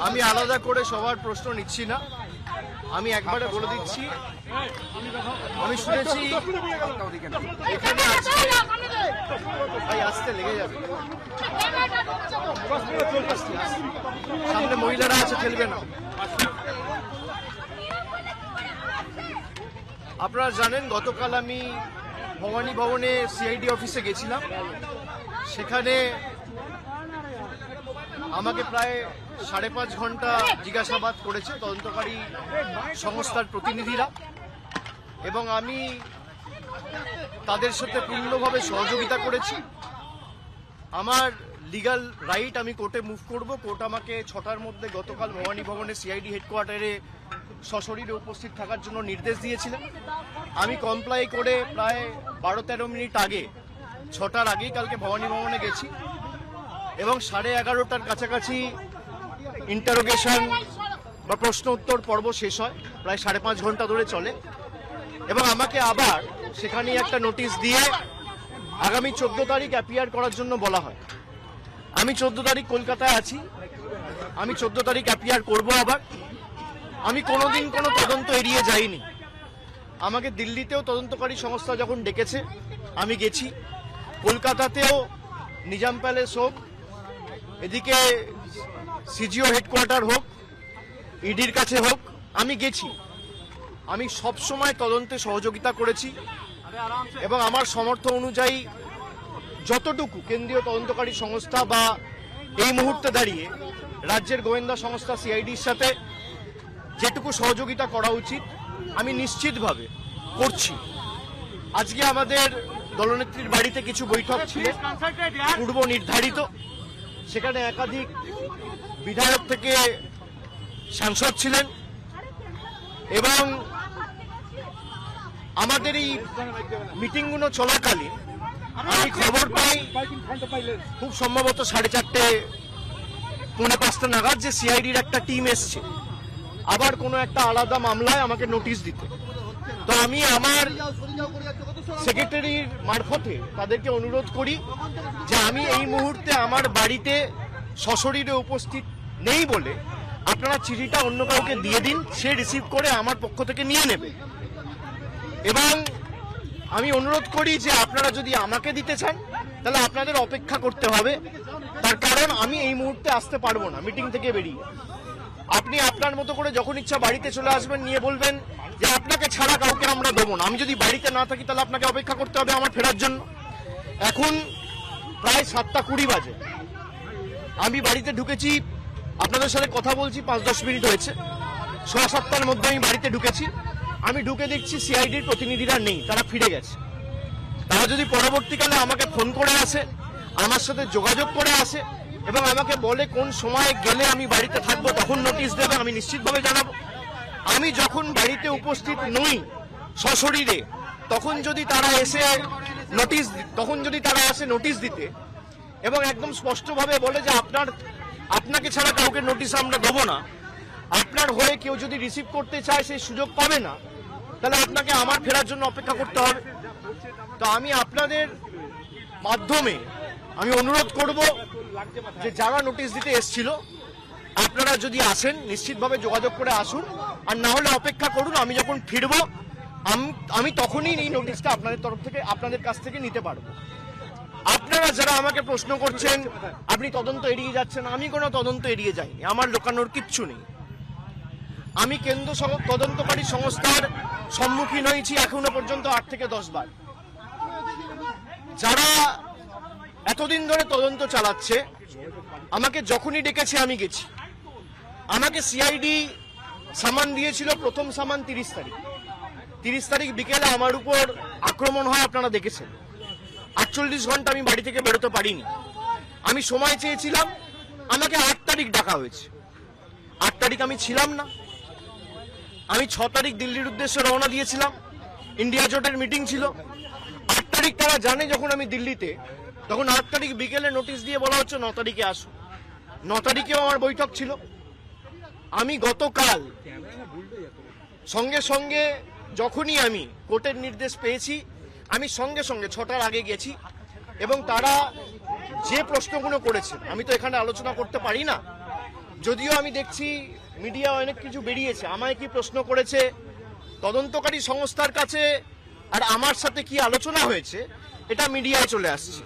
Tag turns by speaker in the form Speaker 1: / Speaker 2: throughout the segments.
Speaker 1: আমি আলাদা করে সবার প্রশ্ন নিচ্ছি না, আমি একবারে বলে দিচ্ছি। আমি শুনেছি এখানে ভাই আসতে লেগে যাবে, সামনে মহিলারা আছে, খেলবে না। আপনারা জানেন গতকাল আমি ভবানী ভবনে সিআইডি অফিসে গেছিলাম। সেখানে আমাকে প্রায় 5.5 ঘন্টা জিজ্ঞাসাবাদ করেছে তদন্তকারী সংস্থার প্রতিনিধিরা, এবং আমি তাদের সাথে পূর্ণভাবে সহযোগিতা করেছি। আমার লিগ্যাল রাইট, আমি কোর্টে মুভ করব। কোর্ট আমাকে 6টার মধ্যে গতকাল ভবানী ভবনে সিআইডি হেডকোয়ার্টারে সশরীরে উপস্থিত থাকার জন্য নির্দেশ দিয়েছিলেন। আমি কমপ্লাই করে প্রায় 12-13 মিনিট আগে, 6টার আগেই কালকে ভবানী ভবনে গেছি, এবং 11:30টার কাছাকাছি ইন্টারোগেশন বা প্রশ্ন উত্তর পর্ব শেষ হয়, প্রায় 5.5 ঘন্টা ধরে চলে। এবং আমাকে আবার সেখানেই একটা নোটিশ দিয়ে আগামী 14 তারিখ অ্যাপিয়ার করার জন্য বলা হয়। আমি 14 তারিখ কলকাতায় আছি, আমি 14 তারিখ অ্যাপিয়ার করব। আবার আমি কোনোদিন কোনো তদন্ত এড়িয়ে যাইনি। আমাকে দিল্লিতেও তদন্তকারী সংস্থা যখন ডেকেছে আমি গেছি, কলকাতাতেও নিজাম প্যালেস হোক, এদিকে সিজিও হেডকোয়ার্টার হোক, ইডির কাছে হোক, আমি গেছি। আমি সব সময় তদন্তে সহযোগিতা করেছি, এবং আমার সামর্থ্য অনুযায়ী যতটুকু কেন্দ্রীয় তদন্তকারী সংস্থা বা এই মুহূর্তে দাঁড়িয়ে রাজ্যের গোয়েন্দা সংস্থা সিআইডির সাথে যেটুকু সহযোগিতা করা উচিত আমি নিশ্চিতভাবে করছি। আজকে আমাদের দলনেত্রীর বাড়িতে কিছু বৈঠক ছিল পূর্ব নির্ধারিত, সেখানে একাধিক বিধায়ক থেকে সাংসদ ছিলেন, এবং আমাদের এই মিটিংগুলো চলাকালীন আমি খবর পাই খুব সম্ভবত 4:30 পৌনে 5টা নাগাদ যে সিআইডির একটা টিম এসছে আবার কোনো একটা আলাদা মামলায় আমাকে নোটিশ দিতে। তো আমি আমার সেক্রেটারির মারফতে তাদেরকে অনুরোধ করি যে আমি এই মুহূর্তে আমার বাড়িতে সশরীরে উপস্থিত নেই বলে আপনারা চিঠিটা অন্য কাউকে দিয়ে দিন, সে রিসিভ করে আমার পক্ষ থেকে নিয়ে নেবে। এবং আমি অনুরোধ করি যে আপনারা যদি আমাকে দিতে চান তাহলে আপনাদের অপেক্ষা করতে হবে, তার কারণ আমি এই মুহূর্তে আসতে পারবো না মিটিং থেকে বেরিয়ে। আপনি আপনার মতো করে যখন ইচ্ছা বাড়িতে চলে আসবেন, নিয়ে বলবেন যে আপনাকে ছাড়া কাউকে আমরা দেবো না। আমি যদি বাড়িতে না থাকি তাহলে আপনাকে অপেক্ষা করতে হবে আমার ফেরার জন্য। এখন প্রায় 7:20 বাজে, আমি বাড়িতে ঢুকেছি, আপনাদের সাথে কথা বলছি 5-10 মিনিট হয়েছে, 6:15টার মধ্যে আমি বাড়িতে ঢুকেছি। আমি ঢুকে দেখছি সিআইডির প্রতিনিধিরা নেই, তারা ফিরে গেছে। তারা যদি পরবর্তীকালে আমাকে ফোন করে আসে, আমার সাথে যোগাযোগ করে আসে এবং আমাকে বলে কোন সময়ে গেলে আমি বাড়িতে থাকবো, তখন নোটিশ দেবে, আমি নিশ্চিতভাবে জানাবো। আমি যখন বাড়িতে উপস্থিত নই সশরীরে, তখন যদি তারা আসে নোটিশ দিতে এবং একদম স্পষ্টভাবে বলে যে আপনাকে ছাড়া কাউকে নোটিশ আমরা দেবো না, আপনার হয়ে কেউ যদি রিসিভ করতে চায় সেই সুযোগ পাবে না, তাহলে আপনাকে আমার ফেরার জন্য অপেক্ষা করতে হবে। তো আমি আপনাদের মাধ্যমে আমি অনুরোধ করব যে যারা নোটিশ দিতে এসেছিল আপনারা যদি আসেন নিশ্চিতভাবে যোগাযোগ করে আসুন, আর না হলে অপেক্ষা করুন। আমি যখন ফিরবো আমি তখনই এই নোটিশটা আপনাদের তরফ থেকে, আপনাদের কাছ থেকে নিতে পারবো। আপনারা যারা আমাকে প্রশ্ন করছেন আপনি তদন্ত এড়িয়ে যাচ্ছেন, আমি কোনো তদন্ত এড়িয়ে যাইনি, আমার লুকানোর কিচ্ছু নেই। আমি কেন্দ্র তদন্তকারী সংস্থার সম্মুখীন হয়েছি এখনো পর্যন্ত 8 থেকে 10 বার। যারা এতদিন ধরে তদন্ত চালাচ্ছে আমাকে যখনই ডেকেছে আমি গেছি। আমাকে সিআইডি সামান দিয়েছিল, প্রথম সামান 30 তারিখ বিকেলে আমার উপর আক্রমণ হয়, আপনারা দেখেছেন। 48 ঘন্টা আমি বাড়ি থেকে বেরোতে পারিনি। আমি সময় চেয়েছিলাম, আমাকে 8 তারিখ ডাকা হয়েছে। 8 তারিখ আমি ছিলাম না। আমি 6 তারিখ দিল্লির উদ্দেশ্যে রওনা দিয়েছিলাম, ইন্ডিয়া জোটের মিটিং ছিল। 8 তারিখ তারা জানে যখন আমি দিল্লিতে, তখন 8 তারিখ বিকেলে নোটিশ দিয়ে বলা হচ্ছে 9 তারিখে আসুন। 9 তারিখেও আমার বৈঠক ছিল। আমি গতকাল সঙ্গে সঙ্গে যখনই আমি কোর্টের নির্দেশ পেয়েছি আমি সঙ্গে সঙ্গে 6টার আগে গেছি, এবং তারা যে প্রশ্নগুলো করেছেন আমি তো এখানে আলোচনা করতে পারি না, যদিও আমি দেখছি মিডিয়া অনেক কিছু বেরিয়েছে, আমায় কি প্রশ্ন করেছে তদন্তকারী সংস্থার কাছে আর আমার সাথে কি আলোচনা হয়েছে এটা মিডিয়ায় চলে আসছে।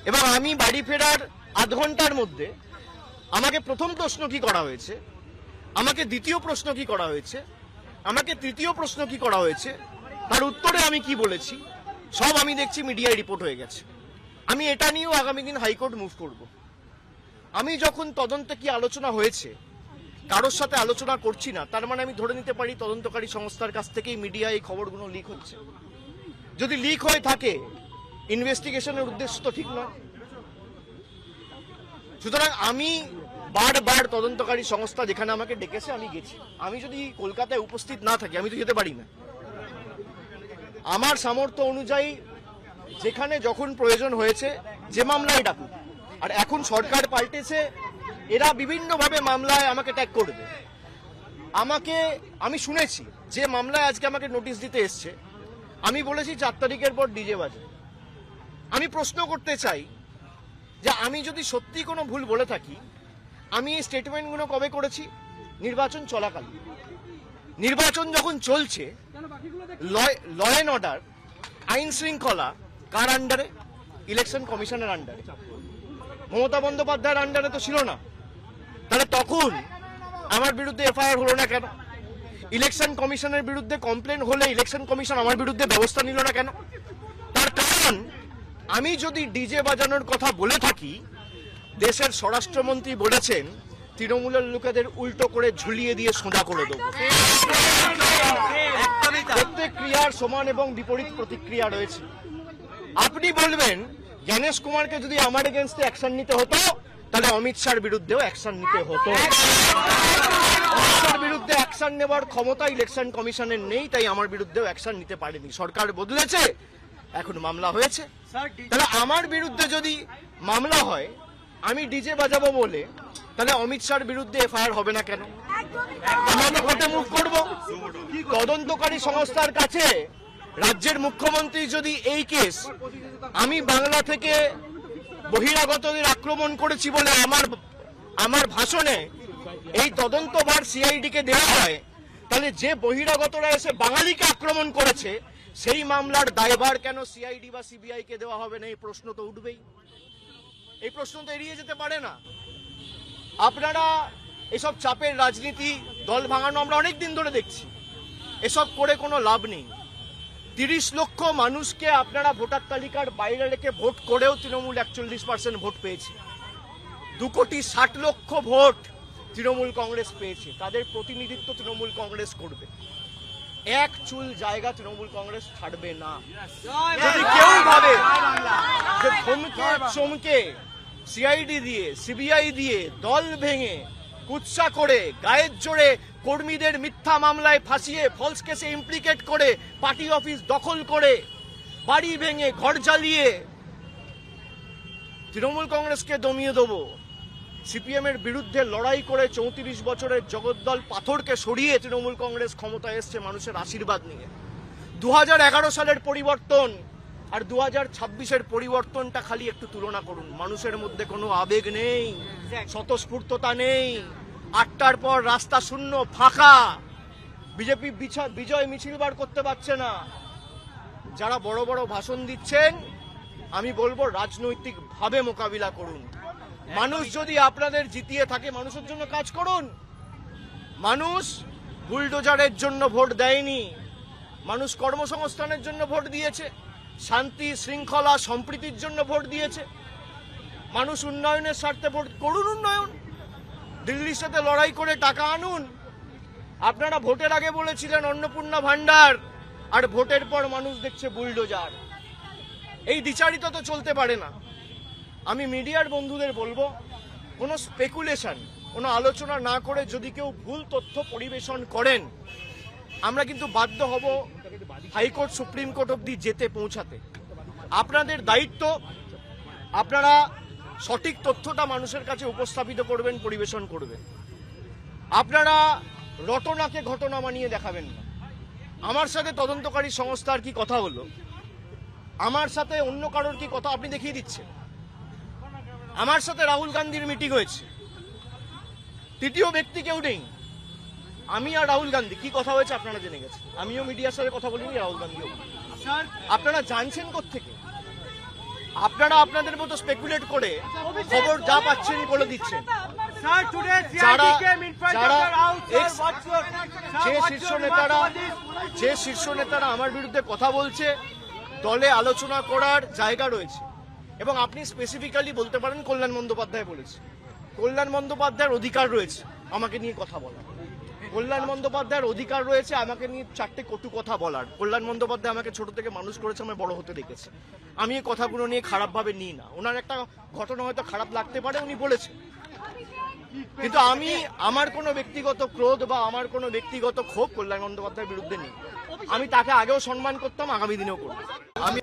Speaker 1: এবং আমি বাড়ি ফেরার আধ ঘন্টার মধ্যে আমাকে প্রথম প্রশ্ন কি করা হয়েছে, আমাকে দ্বিতীয় প্রশ্ন কি করা হয়েছে, আমাকে তৃতীয় প্রশ্ন কি করা হয়েছে, তার উত্তরে আমি কি বলেছি সব আমি দেখছি মিডিয়ায় রিপোর্ট হয়ে গেছে। আমি এটা নিয়েও আগামী দিন হাইকোর্ট মুভ করব। আমি যখন তদন্তে কি আলোচনা হয়েছে কারোর সাথে আলোচনা করছি না, তার মানে আমি ধরে নিতে পারি তদন্তকারী সংস্থার কাছ থেকেই মিডিয়ায় এই খবরগুলো লিক হচ্ছে। যদি লিক হয়ে থাকে ইনভেস্টিগেশনের উদ্দেশ্য তো ঠিক নয়। সুতরাং আমি বারবার তদন্তকারী সংস্থা যেখানে আমাকে ডেকেছে আমি গেছি। আমি যদি কলকাতায় উপস্থিত না থাকি আমি তো যেতে পারি না। আমার সামর্থ্য অনুযায়ী যেখানে যখন প্রয়োজন হয়েছে যে মামলায় ডাকুক। আর এখন সরকার পাল্টেছে, এরা বিভিন্নভাবে মামলায় আমাকে ট্যাগ করবে। আমি শুনেছি যে মামলায় আজকে আমাকে নোটিশ দিতে এসছে, আমি বলেছি 4 তারিখের পর ডিজে বাজে। আমি প্রশ্ন করতে চাই যে আমি যদি সত্যি কোনো ভুল বলে থাকি, আমি এই স্টেটমেন্টগুলো কবে করেছি? নির্বাচন চলাকালীন। নির্বাচন যখন চলছে, ল অ্যান্ড অর্ডার, আইন শৃঙ্খলা কার আন্ডারে? ইলেকশন কমিশনের আন্ডারে। মমতা বন্দ্যোপাধ্যায়ের আন্ডারে তো ছিল না। তাহলে তখন আমার বিরুদ্ধে এফআইআর হলো না কেন? ইলেকশন কমিশনের বিরুদ্ধে কমপ্লেন হলে ইলেকশন কমিশন আমার বিরুদ্ধে ব্যবস্থা নিল না কেন? তার কারণ আমি যদি ডিজে বাজানোর কথা বলে থাকি, দেশের স্বরাষ্ট্রমন্ত্রী বলেছেন তৃণমূলের লোকেদের উল্টো করে ঝুলিয়ে দিয়ে সোজা করে দেবো। প্রত্যেক ক্রিয়ার সমান এবং বিপরীত প্রতিক্রিয়া রয়েছে। আপনি বলবেন জ্ঞানেশ কুমারকে যদি আমার এগেনস্টে অ্যাকশন নিতে হতো তাহলে অমিত শাহর বিরুদ্ধেও অ্যাকশন নিতে হতো। অমিত শাহর বিরুদ্ধে অ্যাকশন নেবার ক্ষমতা ইলেকশন কমিশনের নেই, তাই আমার বিরুদ্ধেও অ্যাকশন নিতে পারেনি। সরকার বদলেছে, এখন মামলা হয়েছে। তাহলে আমার বিরুদ্ধে যদি মামলা হয় আমি ডিজে বাজাবো বলে, তাহলে অমিত শাহর বিরুদ্ধে এফআইআর হবে না কেন? আমরা কোর্টে মুভ করব। তদন্তকারী সংস্থার কাছে রাজ্যের মুখ্যমন্ত্রী যদি এই কেস আমি বাংলা থেকে বহিরাগতদের আক্রমণ করেছি বলে আমার ভাষণে এই তদন্তভার সিআইডি কে দেওয়া হয়, তাহলে যে বহিরাগতরা এসে বাঙালিকে আক্রমণ করেছে সেই মামলার দায়ভার কেন সিআইডি বা সিবিআই কে দেওয়া হবে না? এই প্রশ্ন তো উঠবেই। এই প্রশ্ন তো এড়িয়ে যেতে পারে না। আপনারা এসব চাপের রাজনীতি, দল ভাঙানো আমরা অনেক দিন ধরে দেখছি। এসব করে কোনো লাভ নেই। 30 লক্ষ মানুষকে আপনারা ভোটার তালিকার বাইরে রেখে ভোট করেও তৃণমূল 41% ভোট পেয়েছে। 2,60,00,000 ভোট তৃণমূল কংগ্রেস পেয়েছে। তাদের প্রতিনিধিত্ব তৃণমূল কংগ্রেস করবে। এক চুল জায়গা তৃণমূল কংগ্রেস ছাড়বে না। যদি কেউ ভাবে যে ধমকে চমকে সিআইডি দিয়ে, সিবিআই দিয়ে, দল ভেঙে, কুৎসা করে, গায়ের জোরে কর্মীদের মিথ্যা মামলায় ফাঁসিয়ে ফলস কেসে ইমপ্লিকেট করে, পার্টি অফিস দখল করে, বাড়ি ভেঙে, ঘর জ্বালিয়ে তৃণমূল কংগ্রেসকে দমিয়ে দেবো, সিপিএম এর বিরুদ্ধে লড়াই করে 34 বছরের জগদ্দল পাথরকে সরিয়ে তৃণমূল কংগ্রেস ক্ষমতায় এসছে মানুষের আশীর্বাদ নিয়ে। 2011 সালের পরিবর্তন আর 2026-এর পরিবর্তনটা খালি একটু তুলনা করুন। মানুষের মধ্যে কোনো আবেগ নেই, স্বতঃস্ফূর্ততা নেই। 8টার পর রাস্তা শূন্য, ফাঁকা। বিজেপি বিজয় মিছিল বার করতে পারছে না। যারা বড় বড় ভাষণ দিচ্ছেন, আমি বলবো রাজনৈতিকভাবে মোকাবিলা করুন। মানুষ যদি আপনাদের জিতিয়ে থাকে, মানুষের জন্য কাজ করুন। মানুষ বুলডোজারের জন্য ভোট দেয়নি, মানুষ কর্মসংস্থানের জন্য ভোট দিয়েছে, শান্তি শৃঙ্খলা সম্প্রীতির জন্য ভোট দিয়েছে। মানুষ উন্নয়নের স্বার্থে ভোট করুন। উন্নয়ন, দিল্লির সাথে লড়াই করে টাকা আনুন। আপনারা ভোটের আগে বলেছিলেন অন্নপূর্ণা ভান্ডার, আর ভোটের পর মানুষ দেখছে বুলডোজার। এই দ্বিচারিতা তো চলতে পারে না। আমি মিডিয়ার বন্ধুদের বলবো, কোনো স্পেকুলেশন, কোনো আলোচনা না করে যদি কেউ ভুল তথ্য পরিবেশন করেন, আমরা কিন্তু বাধ্য হব হাইকোর্ট, সুপ্রিম কোর্ট অব্দি যেতে পৌঁছাতে। আপনাদের দায়িত্ব, আপনারা সঠিক তথ্যটা মানুষের কাছে উপস্থাপিত করবেন, পরিবেশন করবেন। আপনারা রটনাকে ঘটনা বানিয়ে দেখাবেন না। আমার সাথে তদন্তকারী সংস্থার কি কথা হলো, আমার সাথে অন্য কারোর কি কথা আপনি দেখিয়ে দিচ্ছেন। আমার সাথে রাহুল গান্ধীর মিটিং হয়েছে, তৃতীয় ব্যক্তি কেউ নেই। আমি আর রাহুল গান্ধী কি কথা হয়েছে আপনারা জেনে গেছেন। আমিও মিডিয়ার সাথে কথা বলিনি, রাহুল গান্ধীও। আপনারা জানছেন কোত্থেকে? আপনারা আপনাদের মতো স্পেকুলেট করে খবর যা পাচ্ছেন বলে দিচ্ছেন। যারা যে শীর্ষ নেতারা আমার বিরুদ্ধে কথা বলছে, দলে আলোচনা করার জায়গা রয়েছে। এবং আপনি স্পেসিফিক্যালি বলতে পারেন কল্যাণ বন্দ্যোপাধ্যায় বলেছে। কল্যাণ বন্দ্যোপাধ্যায়ের অধিকার রয়েছে আমাকে নিয়ে কথা বলার। কল্যাণ বন্দ্যোপাধ্যায়ের অধিকার রয়েছে আমাকে নিয়ে 4টে কটু কথা বলার। কল্যাণ বন্দ্যোপাধ্যায় আমাকে ছোট থেকে মানুষ করেছে, আমি বড় হতে দেখেছি। আমি এই কথাগুলো নিয়ে খারাপভাবে নিই না। ওনার একটা ঘটনা হয়তো খারাপ লাগতে পারে, উনি বলেছেন, কিন্তু আমি আমার কোনো ব্যক্তিগত ক্রোধ বা আমার কোনো ব্যক্তিগত ক্ষোভ কল্যাণ বন্দ্যোপাধ্যায়ের বিরুদ্ধে নেই। আমি তাকে আগেও সম্মান করতাম, আগামী দিনেও করব। আমি